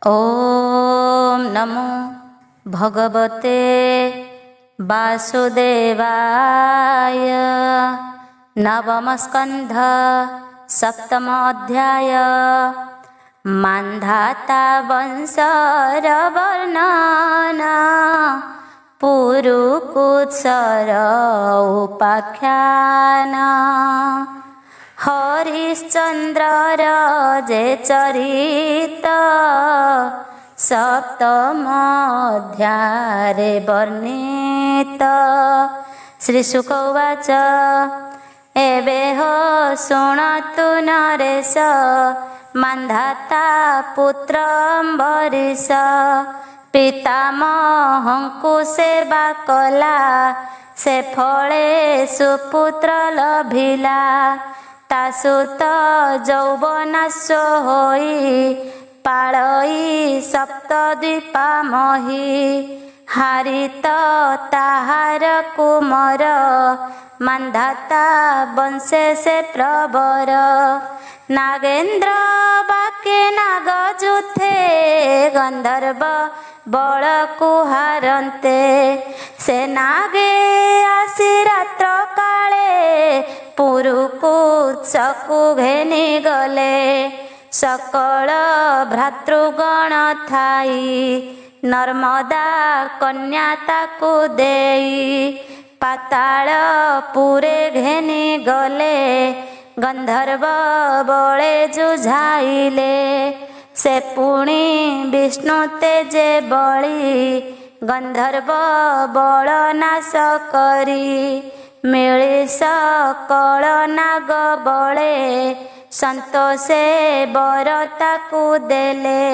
ओम नमो भगवते वासुदेवाय। नवम स्कंध सप्तम अध्याय। मान्धाता वंशर वर्णन पुरुकुत्सर उपाख्यान। हरिश्चंद्रर जे चरित सप्तम अध्याये वर्णित। श्रीशुक उवाच एवे हो शृणतु नरेश मान्धाता पुत्र अम्बरीश। पितामहंकु सेवा कला से फले सुपुत्र लभिला। तासुत यौवनाश्व होई पाळई सप्तद्वीपा मही। हारित ताहार कुमर मान्धाता वंशे से प्रवर। नागेन्द्र बाके नाग जुथे गंधर्व बल कुहारन्ते। से नागे आसी रात्र काले पुरुकुत्सकु घेनी गले। सकल भ्रातृगण थाई नर्मदा कन्या ताकु देई। पाताल पुरे घेनी गले गंधर्व बळे जुझाइले। से पुणी विष्णु तेजे बळी गंधर्व बळ नाश करी। मिली सकल नाग बळे संतोषे बर ताकु देले।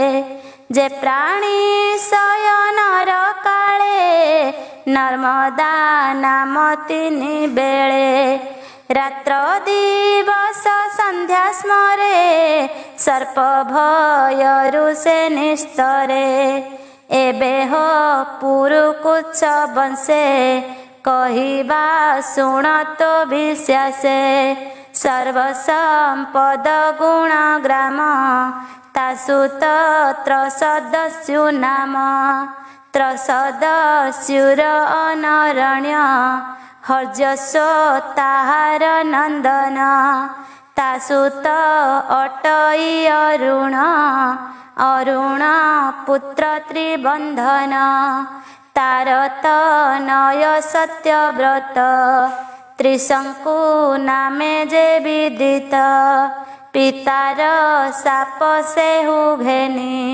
जे प्राणी शयनर काले नर्मदा नाम तिनि बेळे। रात्र दिवस संध्या स्मरे सर्प भयरु से निस्तरे। एबे हो पुरुकुत्स वंशे कहिबा शुणतो विश्वासे। सर्वसंपद गुण ग्राम तासुत त्रसदस्यु नाम। त्रसदस्युर अनरण्य हर्जस्व ताहार नंदन। तासुत अटई अरुण अरुण पुत्र त्रिबंधन। तारत नय सत्यव्रत त्रिशंकु नामे जे विदित। पितार साप सेहु घेनी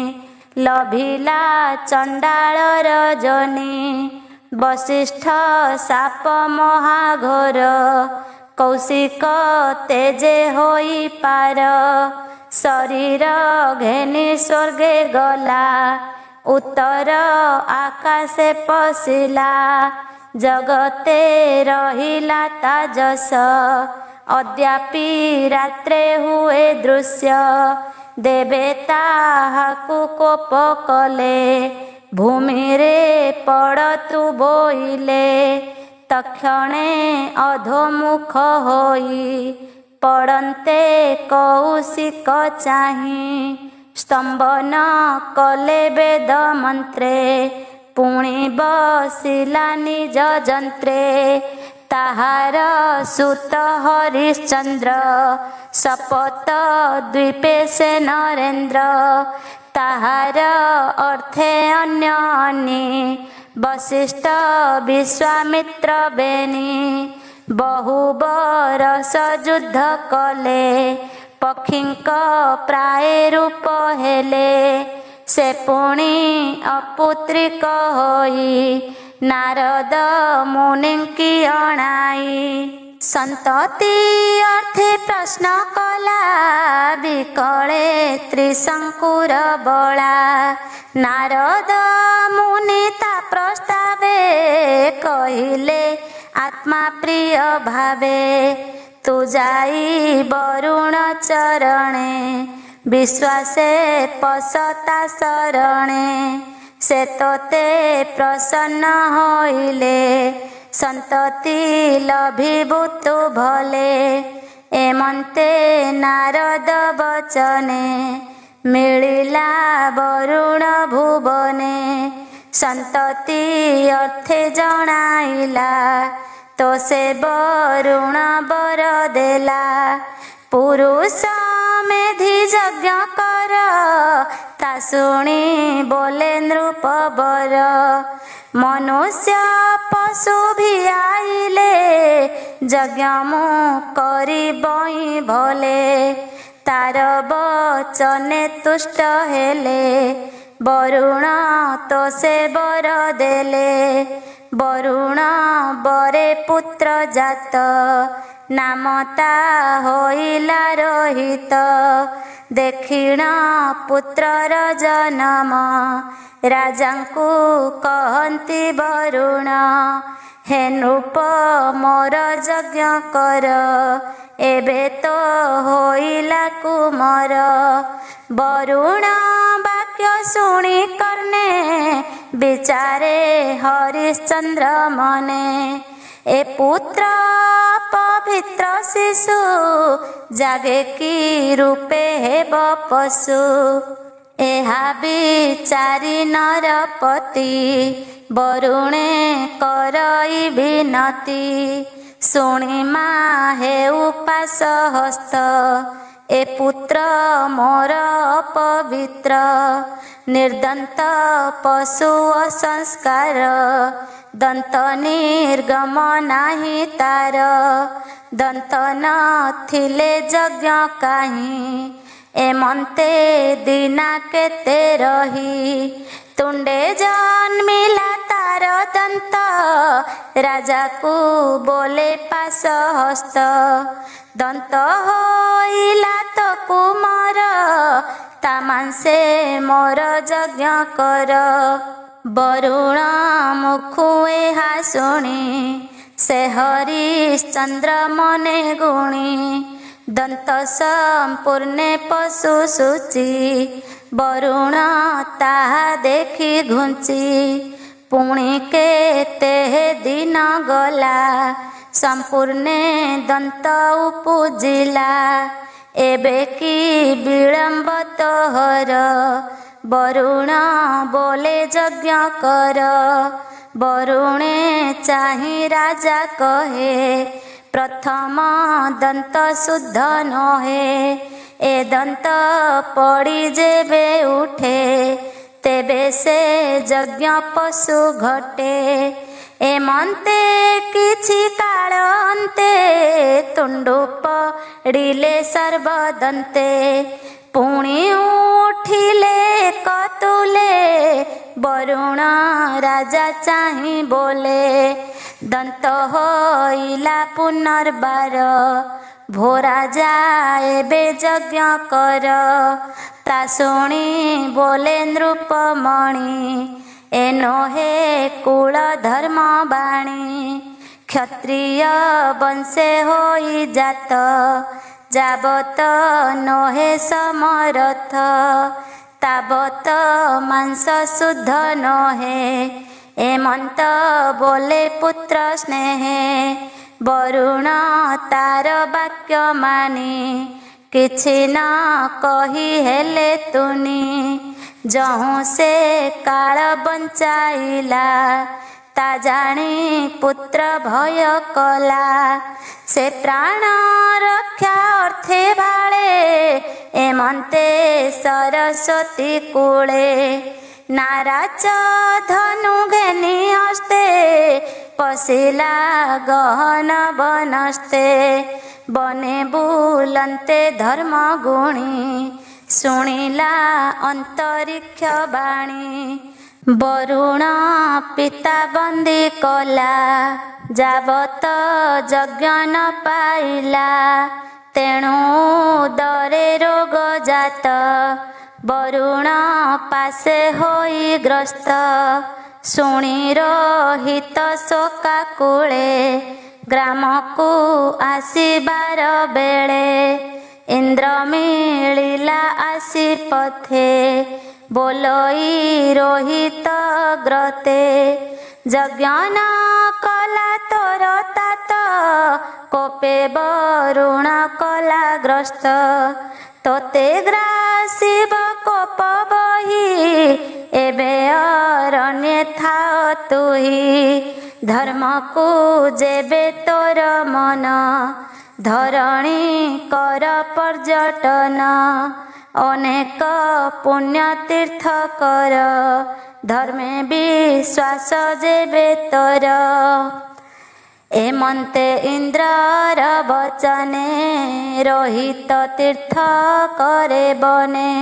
लभिला चंडाल रजनी। वसिष्ठ साप महाघोर कौशिक तेजे होई पार। शरीर घेनी स्वर्गे गला उत्तर आकाशे पशिला। जगते रहिला ताजस अद्यापि रात्रे हुए दृश्य। देवे ताहाकु कोप कले भूमि रे पड़तु बोइले। तक्षणे अधोमुख होई पड़न्ते कौशिक चाहि। स्तंभन कले वेद मंत्रे पुणी बसिला निज जंत्रे। ताहार सुत हरिश्चंद्र सपत द्वीपे से नरेंद्र। ताहार अर्थे अन्य अनि वसिष्ठ विश्वामित्र बेनी। बहु बरस युद्ध कले पक्षींक प्राय रूप हेले। से पुणी अपुत्रिक होई नारद मुनिंकी अणाई। संतति अर्थे प्रश्न कला विकले त्रिशंकुर बला। नारद मुनि ता प्रस्तावे कहिले आत्मा प्रिय भावे। तू जाई वरुण चरणे विश्वासे पसता शरणे। से तोते प्रसन्न होइले संतति लभिबुतु भले। एमंते नारद बचने मिलिला ବରୁଣ ଭୁବନେ ସନ୍ତତି ଅର୍ଥେ ଜଣାଇଲା ତ ସେ ବରୁଣ ବର ଦେଲା ପୁରୁଷ ମେଧି ଯଜ୍ଞ କର ତା ଶୁଣି ବୋଲେ ନୃପବର ମନୁଷ୍ୟ ପଶୁ ବି ଆଇଲେ ଯଜ୍ଞ ମୁଁ କରିବଇ ଭଲେ ତାର ବଚନେ ତୁଷ୍ଟ ହେଲେ ବରୁଣ ତ ସେ ବର ଦେଲେ ବରୁଣ ବରେ ପୁତ୍ର ଜାତ ନାମ ତା ହୋଇଲା ରୋହିତ ଦେଖିଣ ପୁତ୍ରର ଜନମ ରାଜାଙ୍କୁ କହନ୍ତି ବରୁଣ ହେ ନୃପ ମୋର ଯଜ୍ଞ କର ଏବେ ତ ହୋଇଲା କୁମର ବରୁଣ ବାକ୍ୟ ଶୁଣି କର୍ଣ୍ଣେ ବିଚାରେ ହରିଶ୍ଚନ୍ଦ୍ର ମନେ ଏ ପୁତ୍ର ପବିତ୍ର ଶିଶୁ ଜାଗେ କି ରୂପେ ହେବ ପଶୁ ଏହା ବିଚାରି ନରପତି ବରୁଣେ କରଇ ବିନତି ଶୁଣି ମା ହେଉ ପାଶ ହସ୍ତ ଏ ପୁତ୍ର ମୋର ଅପବିତ୍ର ନିର୍ଦନ୍ତ ପଶୁ ଅସଂସ୍କାର ଦନ୍ତ ନିର୍ଗମ ନାହିଁ ତାର ଦନ୍ତ ନଥିଲେ ଯଜ୍ଞ କାହିଁ ଏମନ୍ତେ ଦିନା କେତେ ରହି ତୁଣ୍ଡେ ଜନ୍ମିଲା ତାର ଦନ୍ତ ରାଜାକୁ ବୋଲେ ପାଶ ହସ୍ତ ଦନ୍ତ ହୋଇଲା ତ କୁମର ତା ମାଂସେ ମୋର ଯଜ୍ଞ କର ବରୁଣ ମୁଖୁ ଏହା ଶୁଣି ସେ ହରିଶ୍ଚନ୍ଦ୍ର ମନେ ଗୁଣି ଦନ୍ତ ସମ୍ପୂର୍ଣ୍ଣେ ପଶୁ ସୂଚି ବରୁଣ ତାହା ଦେଖି ଘୁଞ୍ଚି ପୁଣି କେତେ ଦିନ ଗଲା ସମ୍ପୂର୍ଣ୍ଣେ ଦନ୍ତ ଉପୁଜିଲା ଏବେ କି ବିଳମ୍ବ ତୋହର ବରୁଣ ବୋଲେ ଯଜ୍ଞ କର ବରୁଣେ ଚାହିଁ ରାଜା କହେ ପ୍ରଥମ ଦନ୍ତ ଶୁଦ୍ଧ ନୁହେଁ ଏ ଦନ୍ତ ପଡ଼ି ଯେବେ ଉଠେ ତେବେ ସେ ଯଜ୍ଞ ପଶୁ ଘଟେ ଏମନ୍ତେ କିଛି କାଳ ଅନ୍ତେ ତୁଣ୍ଡୁ ପଡ଼ିଲେ ସର୍ବଦନ୍ତେ ପୁଣି ଉଠିଲେ କତୁଲେ ବରୁଣ ରାଜା ଚାହିଁ ବୋଲେ ଦନ୍ତ ହୋଇଲା ପୁନର୍ବାର ଭୋ ରାଜା ଏବେ ଯଜ୍ଞ କର ତା ଶୁଣି ବୋଲେ ନୃପମଣି ଏ ନୋହେ କୁଳ ଧର୍ମ ବାଣୀ କ୍ଷତ୍ରିୟ ବଂଶେ ହୋଇ ଜାତ ଯାବତ ନୋହେ ସମରଥ ତାବତ ମାଂସ ଶୁଦ୍ଧ ନୋହେ ଏମନ୍ତ ବୋଲେ ପୁତ୍ର ସ୍ନେହେ ବରୁଣ ତାର ବାକ୍ୟ ମାନି କିଛି ନ କହି ହେଲେ ତୁନି ଯହୁଁ ସେ କାଳ ବଞ୍ଚାଇଲା ତା ଜାଣି ପୁତ୍ର ଭୟ କଲା ସେ ପ୍ରାଣ ରକ୍ଷା ଅର୍ଥେ ଭାଳେ ଏମନ୍ତେ ସରସ୍ୱତୀ କୂଳେ ନାରାଜ ଧନୁ ଘେନି ହସ୍ତେ ପଶିଲା ଗହନ ବନସ୍ତେ ବନେ ବୁଲନ୍ତେ ଧର୍ମ ଗୁଣି ଶୁଣିଲା ଅନ୍ତରିକ୍ଷ ବାଣୀ ବରୁଣ ପିତା ବନ୍ଦୀ କଲା ଯାବତ ଯଜ୍ଞ ନ ପାଇଲା ତେଣୁ ଦରେ ରୋଗ ଜାତ ବରୁଣ ପାଶେ ହୋଇ ଗ୍ରସ୍ତ ଶୁଣି ରୋହିତ ଶୋକାକୁଳେ ଗ୍ରାମକୁ ଆସିବାର ବେଳେ ଇନ୍ଦ୍ର ମିଳିଲା ଆସି ପଥେ ବୋଲଇ ରୋହିତ ଗ୍ରତେ ଯଜ୍ଞ ନ କଲା ତୋର ତାତ କୋପେ ବରୁଣ କଲା ଗ୍ରସ୍ତ ତୋତେ ଗ୍ରାସିବ କୋପ ବହି बुही धर्म को जेबे तोर मन धरणी कर पर्यटन अनेक पुण्य तीर्थ कर धर्मे विश्वास जेबे तोर एमंते इंद्रर वचने रोहित तीर्थ करे बने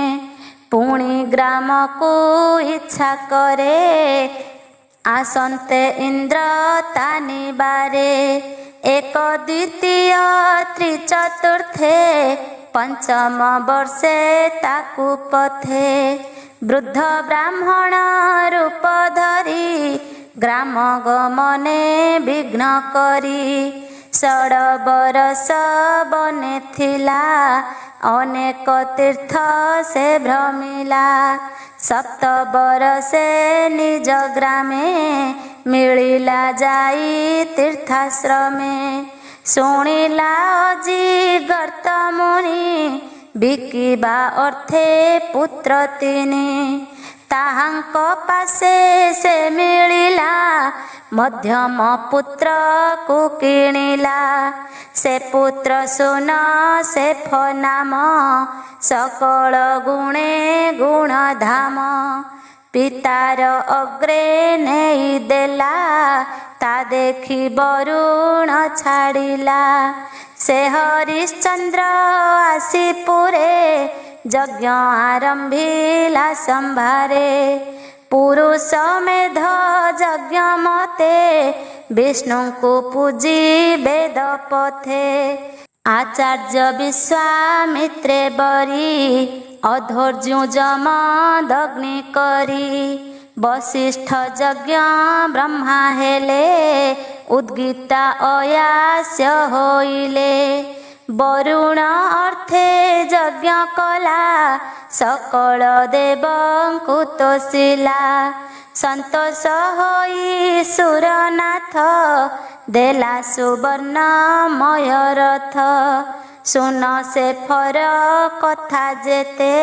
पुणी ग्राम को इच्छा करे आसन्ते इंद्र तानि बारे एक द्वितीय त्रिचतुर्थे पंचम वर्षे ताकु पथे वृद्ध ब्राह्मण रूप धरी ग्राम गमने विघ्न करी 16 बरस बने थिला अनेक तीर्थ से भ्रमिला 7 बरसे निज ग्रामे मिलिला जाई तीर्थाश्रमे शुणिला अजी गर्त मुनि बिकिबा अर्थे पुत्र तिनि ताहांक पासे से मिलिला मध्यम पुत्र को किणिला से पुत्र सुन से नाम सकल गुणे गुण धाम पितार अग्रे नहीं देला ता देखी वरुण छाड़िला से हरिश्चंद्र आसी पुरे यज्ञ आरंभिला संभारे पुरुष मेध यज्ञ मते विष्णु को पूजी वेद पथे आचार्य विश्वामित्रे बरी अधोर्जु जम दग्नि करी वशिष्ठ यज्ञ ब्रह्मा हेले उद्गीता अयास्य होइले वरुण अर्थे यज्ञ कला सकल देवंकु तोषिला संतोष होई सुरनाथ देला सुवर्ण मयरथ सुन से फर कथा जेते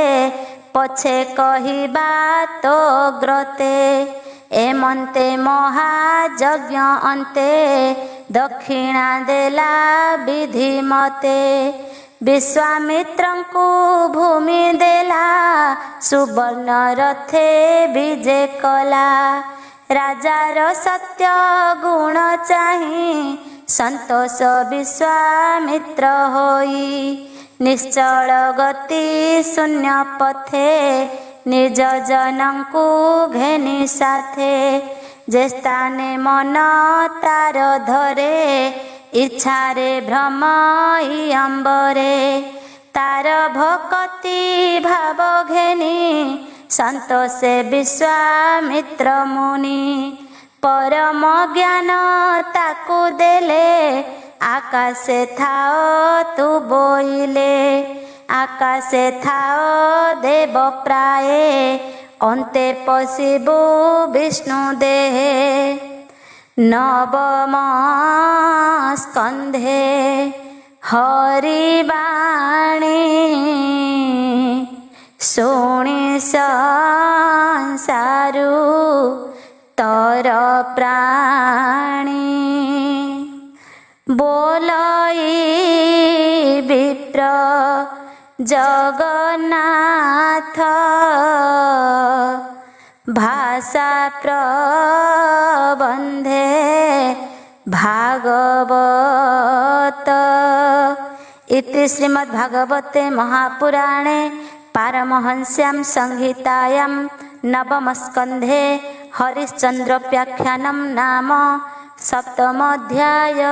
पछे कहिबा तो ग्रते एमंते महायज्ञ अंते दक्षिणा देला विधि मते विश्वामित्रंकु भूमि देला सुवर्ण रथे विजे कला राजार सत्य गुण चाही संतोष विश्वामित्र होई निश्चल गति शून्य पथे निज जनंकु घेनी साथे जे स्थाने मन तार धरे इच्छारे भ्रम अंबरे तार भक्ति भाव घेनी संतोषे विश्वामित्र मुनि परम ज्ञान ताकु देले आकाशे थाओ तू बोइले आकाशे थाओ देव प्राय अंते पशिबु विष्णु देहे नवम स्कंधे हरिवाणी शुणी संसारु तर प्राणी बोलई विप्र जगन्नाथ भाषा प्रबंधे भागवत इति श्रीमद्भागवते महापुराणे पारमहंस्यां संहितायां नवमस्कन्धे हरिश्चन्द्रोपाख्यानं नाम 7मोऽध्यायः।